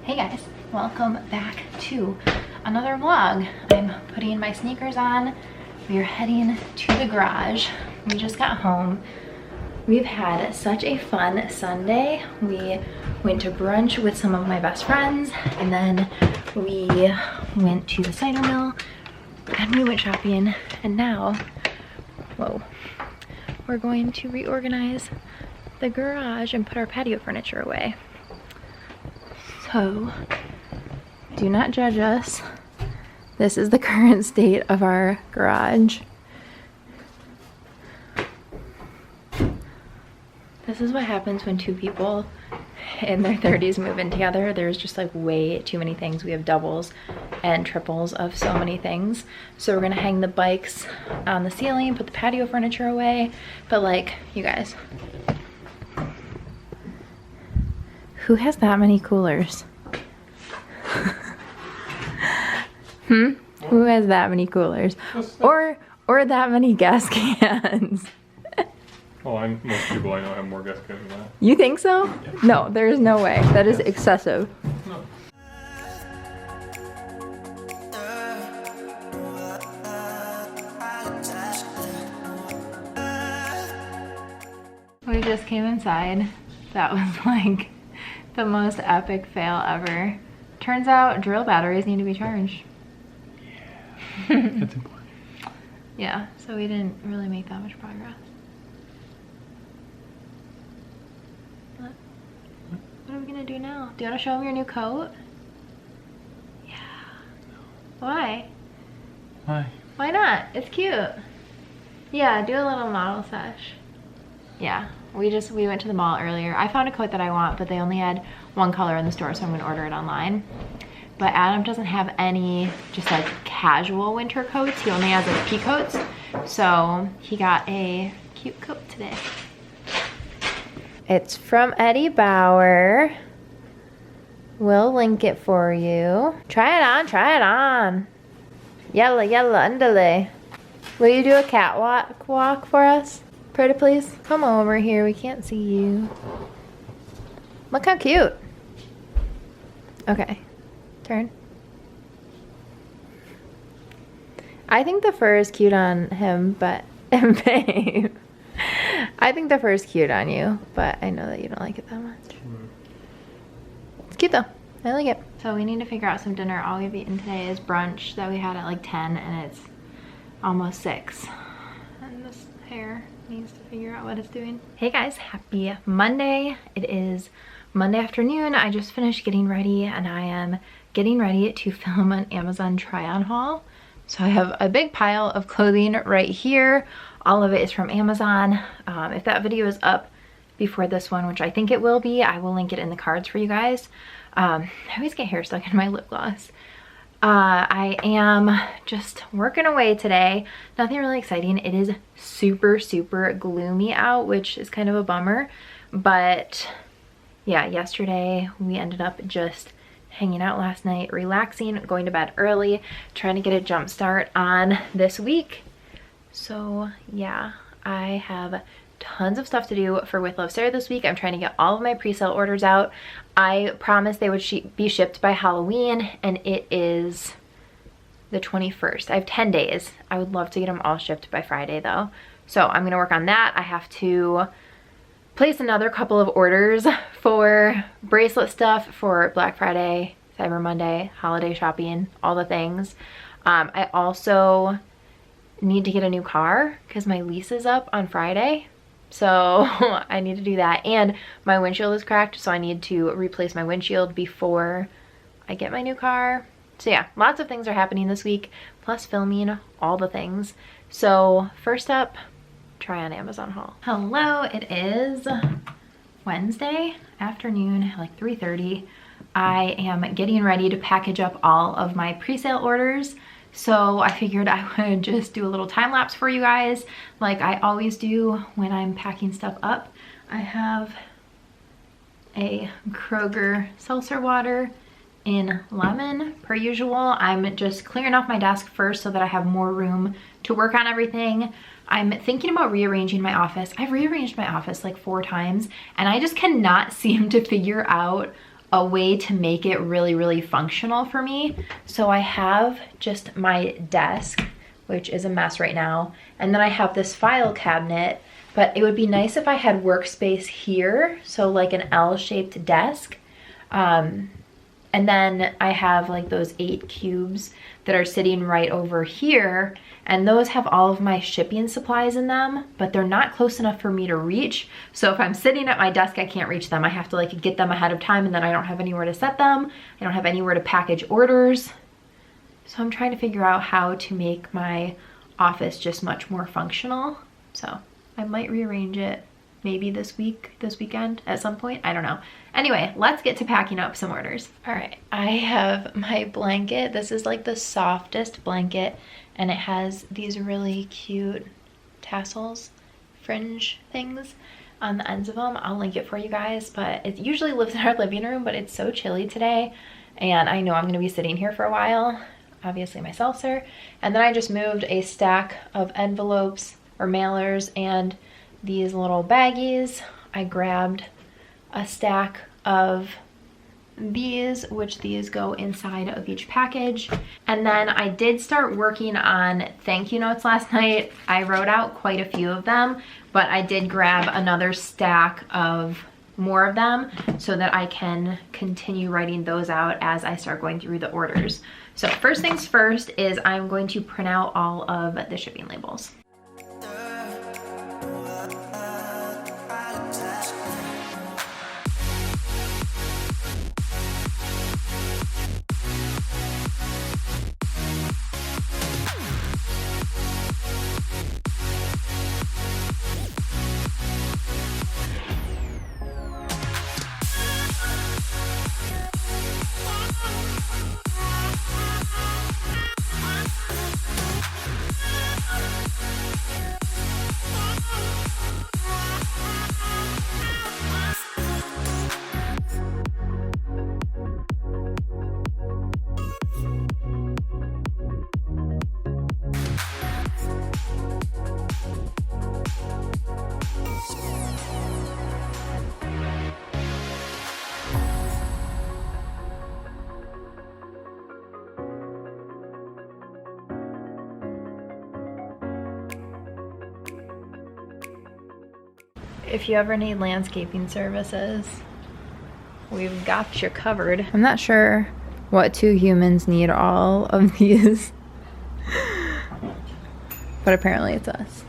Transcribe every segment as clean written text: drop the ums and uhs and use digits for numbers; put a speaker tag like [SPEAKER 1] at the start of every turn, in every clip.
[SPEAKER 1] Hey guys, welcome back to another vlog. I'm putting my sneakers on. We are heading to the garage. We just got home. We've had such a fun Sunday. We went to brunch with some of my best friends, and then we went to the cider mill, and we went shopping, and now, whoa, we're going to reorganize the garage and put our patio furniture away. So, do not judge us. This is the current state of our garage. This is what happens when two people in their 30s move in together. There's just like way too many things. We have doubles and triples of so many things. So we're gonna hang the bikes on the ceiling, put the patio furniture away. But like, you guys, who has that many coolers? Who has that many coolers? Or that many gas cans?
[SPEAKER 2] Well, most people I know have more gas cans than that.
[SPEAKER 1] You think so?
[SPEAKER 2] Yeah.
[SPEAKER 1] No, there is no way. That is excessive.
[SPEAKER 2] No.
[SPEAKER 1] We just came inside. That was like the most epic fail ever. Turns out drill batteries need to be charged.
[SPEAKER 2] Yeah, that's important.
[SPEAKER 1] Yeah, so we didn't really make that much progress. What are we gonna do now? Do you wanna show them your new coat? Yeah.
[SPEAKER 2] No.
[SPEAKER 1] Why?
[SPEAKER 2] Why?
[SPEAKER 1] Why not? It's cute. Yeah, do a little model sesh. Yeah, we went to the mall earlier. I found a coat that I want, but they only had one color in the store, so I'm gonna order it online. But Adam doesn't have any just like casual winter coats. He only has like pea coats. So he got a cute coat today. It's from Eddie Bauer. We'll link it for you. Try it on, try it on. Yalla, yalla, underlay. Will you do a catwalk walk for us? Pretty please? Come over here, we can't see you. Look how cute. Okay, turn. I think the fur is cute on him, but, babe. I think the fur is cute on you, but I know that you don't like it that much. It's cute though, I like it. So we need to figure out some dinner. All we've eaten today is brunch that we had at like 10 and it's almost 6. And this hair needs to figure out what it's doing. Hey guys, happy Monday. It is Monday afternoon. I just finished getting ready and I am getting ready to film an Amazon try-on haul. So I have a big pile of clothing right here. All of it is from Amazon. If that video is up before this one, which I think it will be, I will link it in the cards for you guys. I always get hair stuck in my lip gloss. I am just working away today. Nothing really exciting. It is super, super gloomy out, which is kind of a bummer. But yeah, yesterday we ended up just hanging out last night, relaxing, going to bed early, trying to get a jump start on this week. So yeah, I have tons of stuff to do for With Love Sarah this week. I'm trying to get all of my pre-sale orders out. I promised they would be shipped by Halloween, and it is the 21st. I have 10 days. I would love to get them all shipped by Friday though. So I'm gonna work on that. I have to place another couple of orders for bracelet stuff for Black Friday, Cyber Monday, holiday shopping, all the things. I also need to get a new car because my lease is up on Friday. So I need to do that, and my windshield is cracked, so I need to replace my windshield before I get my new car. So yeah, lots of things are happening this week, plus filming, all the things. So first up, try on Amazon haul. Hello, it is Wednesday afternoon, like 3:30. I am getting ready to package up all of my pre-sale orders. So I figured I would just do a little time lapse for you guys like I always do when I'm packing stuff up. I have a Kroger seltzer water in lemon per usual. I'm just clearing off my desk first so that I have more room to work on everything. I'm thinking about rearranging my office. I've rearranged my office like 4 times and I just cannot seem to figure out a way to make it really, really functional for me. So I have just my desk, which is a mess right now. And then I have this file cabinet, but it would be nice if I had workspace here. So like an L-shaped desk. And then I have like those 8 cubes that are sitting right over here. And those have all of my shipping supplies in them, but they're not close enough for me to reach. So if I'm sitting at my desk, I can't reach them. I have to like get them ahead of time, and then I don't have anywhere to set them. I don't have anywhere to package orders. So I'm trying to figure out how to make my office just much more functional. So I might rearrange it maybe this weekend at some point. I don't know. Anyway, let's get to packing up some orders. All right, I have my blanket. This is like the softest blanket, and it has these really cute tassels, fringe things on the ends of them. I'll link it for you guys, but it usually lives in our living room, but it's so chilly today, and I know I'm gonna be sitting here for a while, obviously my seltzer. And then I just moved a stack of envelopes or mailers and these little baggies. I grabbed a stack of these, which these go inside of each package. And then I did start working on thank you notes last night. I wrote out quite a few of them, but I did grab another stack of more of them so that I can continue writing those out as I start going through the orders. So first things first is I'm going to print out all of the shipping labels. If you ever need landscaping services, we've got you covered. I'm not sure what 2 humans need all of these, but apparently it's us.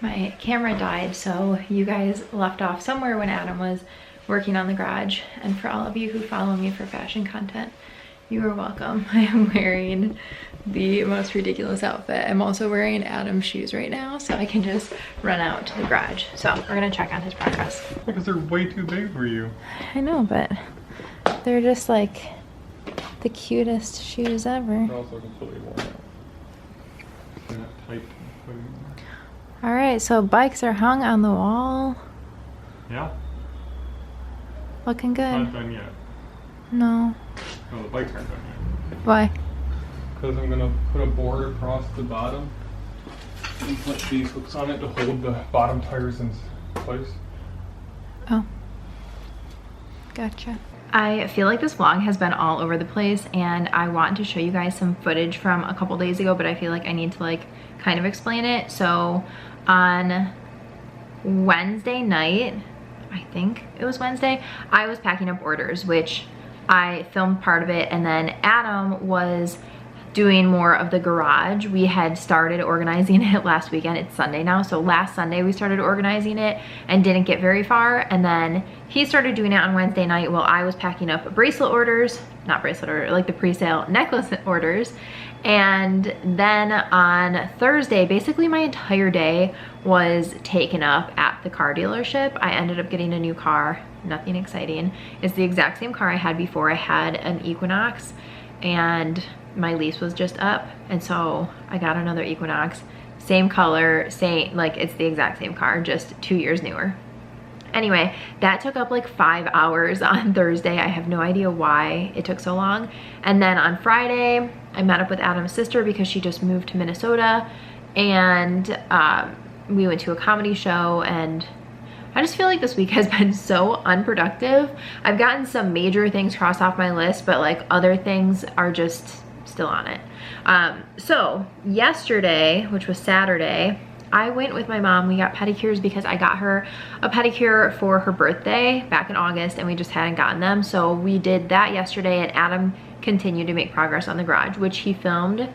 [SPEAKER 1] My camera died, so you guys left off somewhere when Adam was working on the garage. And for all of you who follow me for fashion content, you are welcome. I am wearing the most ridiculous outfit. I'm also wearing Adam's shoes right now, so I can just run out to the garage. So we're gonna check on his progress.
[SPEAKER 2] Because they're way too big for you.
[SPEAKER 1] I know, but they're just like the cutest shoes ever.
[SPEAKER 2] They're also completely worn out. They're not tight.
[SPEAKER 1] All right, so bikes are hung on the wall.
[SPEAKER 2] Yeah.
[SPEAKER 1] Looking good.
[SPEAKER 2] Not done yet.
[SPEAKER 1] No.
[SPEAKER 2] No, the bikes aren't done yet.
[SPEAKER 1] Why?
[SPEAKER 2] Because I'm gonna put a board across the bottom and put these hooks on it to hold the bottom tires in place.
[SPEAKER 1] Oh. Gotcha. I feel like this vlog has been all over the place, and I want to show you guys some footage from a couple days ago, but I feel like I need to like kind of explain it. So on Wednesday night, I think it was Wednesday, I was packing up orders, which I filmed part of it, and then Adam was doing more of the garage. We had started organizing it last weekend. It's Sunday now, so last Sunday we started organizing it and didn't get very far, and then he started doing it on Wednesday night while I was packing up bracelet orders, not bracelet order, like the pre-sale necklace orders. And then on Thursday, basically my entire day was taken up at the car dealership. I ended up getting a new car, nothing exciting. It's the exact same car I had before. I had an Equinox and my lease was just up, and so I got another Equinox, same color, same, like it's the exact same car, just 2 years newer. Anyway, that took up like 5 hours on Thursday. I have no idea why it took so long. And then on Friday, I met up with Adam's sister because she just moved to Minnesota, and we went to a comedy show, and I just feel like this week has been so unproductive. I've gotten some major things crossed off my list, but like other things are just still on it. So yesterday, which was Saturday, I went with my mom. We got pedicures because I got her a pedicure for her birthday back in August, and we just hadn't gotten them. So we did that yesterday, and Adam continued to make progress on the garage, which he filmed.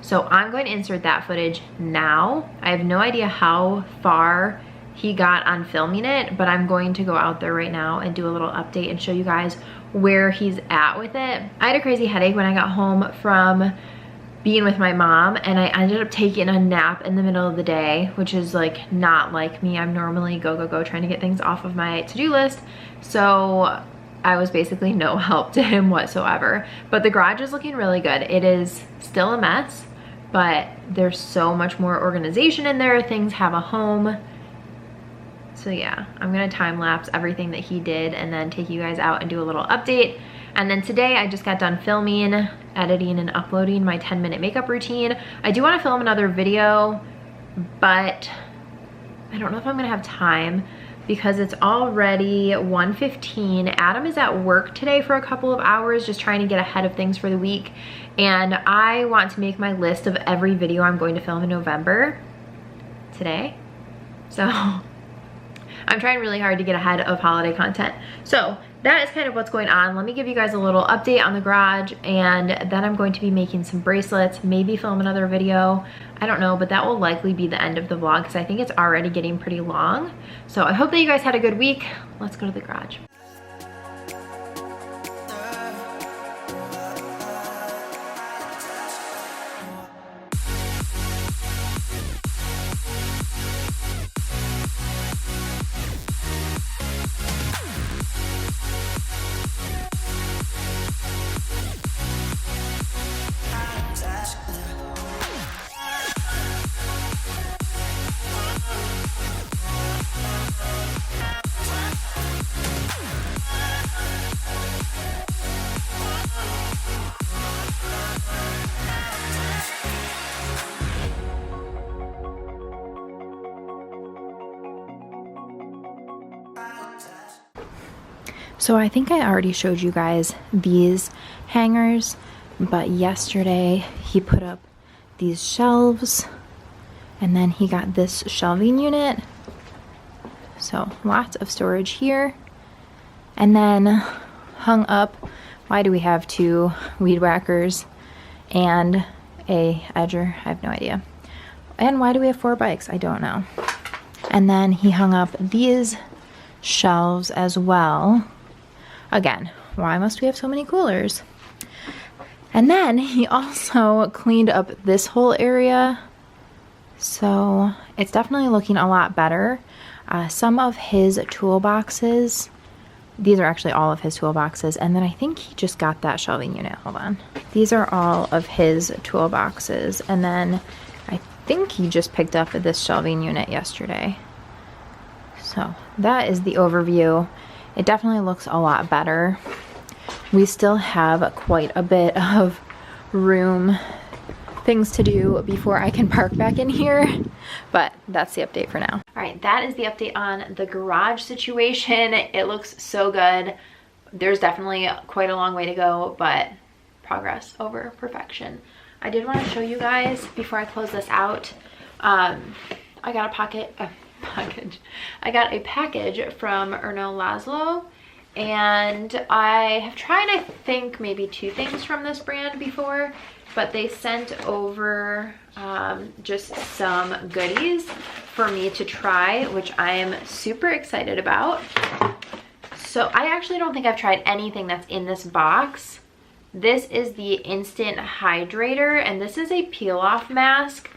[SPEAKER 1] So I'm going to insert that footage now. I have no idea how far he got on filming it, but I'm going to go out there right now and do a little update and show you guys where he's at with it. I had a crazy headache when I got home from being with my mom, and I ended up taking a nap in the middle of the day, which is like not like me. I'm normally go trying to get things off of my to-do list. So I was basically no help to him whatsoever. But the garage is looking really good. It is still a mess, but there's so much more organization in there. Things have a home. So yeah, I'm gonna time lapse everything that he did and then take you guys out and do a little update. And then today I just got done filming, editing, and uploading my 10-minute makeup routine. I do want to film another video, but I don't know if I'm gonna have time because it's already 1:15. Adam is at work today for a couple of hours just trying to get ahead of things for the week, and I want to make my list of every video I'm going to film in November today. So I'm trying really hard to get ahead of holiday content. So that is kind of what's going on. Let me give you guys a little update on the garage, and then I'm going to be making some bracelets, maybe film another video. I don't know, but that will likely be the end of the vlog because I think it's already getting pretty long. So I hope that you guys had a good week. Let's go to the garage. So I think I already showed you guys these hangers, but yesterday he put up these shelves, and then he got this shelving unit. So lots of storage here. And then hung up, why do we have 2 weed whackers and a edger? I have no idea. And why do we have 4 bikes? I don't know. And then he hung up these shelves as well. Again, why must we have so many coolers? And then he also cleaned up this whole area. So it's definitely looking a lot better. Some of his toolboxes, these are actually all of his toolboxes. And then I think he just got that shelving unit. Hold on. These are all of his toolboxes. And then I think he just picked up this shelving unit yesterday. So that is the overview. It definitely looks a lot better. We still have quite a bit of room, things to do before I can park back in here, but that's the update for now. All right, that is the update on the garage situation. It looks so good. There's definitely quite a long way to go, but progress over perfection. I did want to show you guys before I close this out. I got a package from Ernell Laszlo, and I have tried, I think, maybe 2 things from this brand before, but they sent over just some goodies for me to try, which I am super excited about. So I actually don't think I've tried anything that's in this box. This is the Instant Hydrator, and this is a peel-off mask.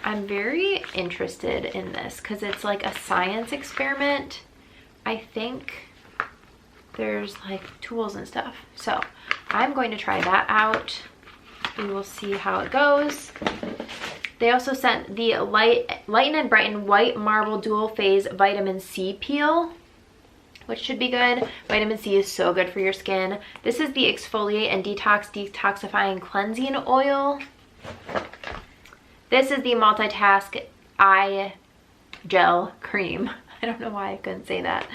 [SPEAKER 1] I'm very interested in this because it's like a science experiment. I think there's like tools and stuff. So I'm going to try that out. We will see how it goes. They also sent the Lighten and Brighten White Marble Dual Phase Vitamin C Peel. which should be good. Vitamin C is so good for your skin. This is the Exfoliate and Detoxifying Cleansing Oil. This is the Multitask Eye Gel Cream. I don't know why I couldn't say that.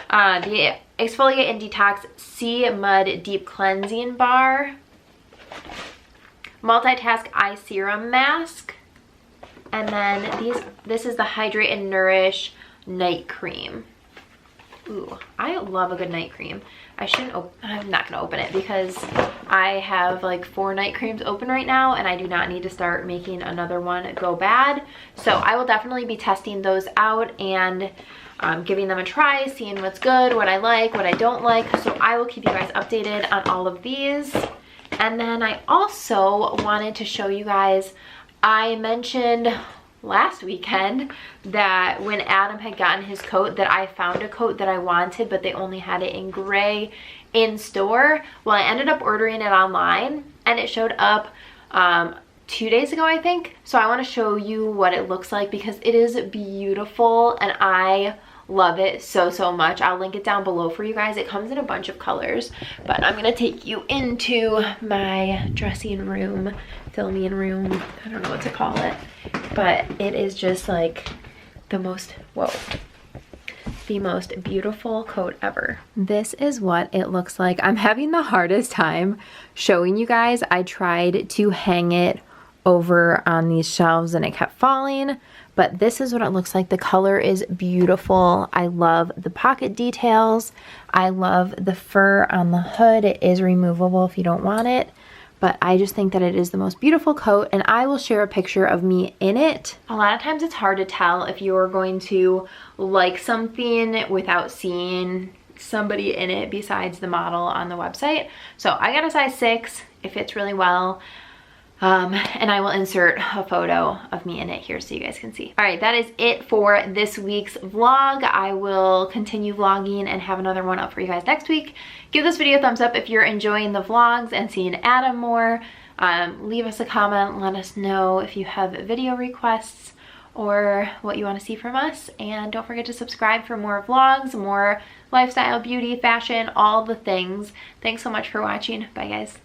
[SPEAKER 1] The Exfoliate and Detox Sea Mud Deep Cleansing Bar. Multitask Eye Serum Mask. And then this is the Hydrate and Nourish Night Cream. Ooh, I love a good night cream. I'm not gonna open it because I have like 4 night creams open right now and I do not need to start making another one go bad. So I will definitely be testing those out and giving them a try, seeing what's good, what I like, what I don't like. So I will keep you guys updated on all of these. And then I also wanted to show you guys, I mentioned last weekend that when Adam had gotten his coat that I found a coat that I wanted, but they only had it in gray in store. Well, I ended up ordering it online and it showed up 2 days ago, I think. So I want to show you what it looks like because it is beautiful and I love it so much. I'll link it down below for you guys. It comes in a bunch of colors, but I'm gonna take you into my dressing room, filming room, I don't know what to call it, but it is just like the most beautiful coat ever. This is what it looks like. I'm having the hardest time showing you guys. I tried to hang it over on these shelves and it kept falling, but this is what it looks like. The color is beautiful. I love the pocket details. I love the fur on the hood. It is removable if you don't want it, but I just think that it is the most beautiful coat and I will share a picture of me in it. A lot of times it's hard to tell if you're going to like something without seeing somebody in it besides the model on the website. So I got a size 6. It fits really well. And I will insert a photo of me in it here so you guys can see. All right, that is it for this week's vlog. I will continue vlogging and have another one up for you guys next week. Give this video a thumbs up if you're enjoying the vlogs and seeing Adam more. Leave us a comment, let us know if you have video requests or what you want to see from us. And don't forget to subscribe for more vlogs, more lifestyle, beauty, fashion, all the things. Thanks so much for watching. Bye guys.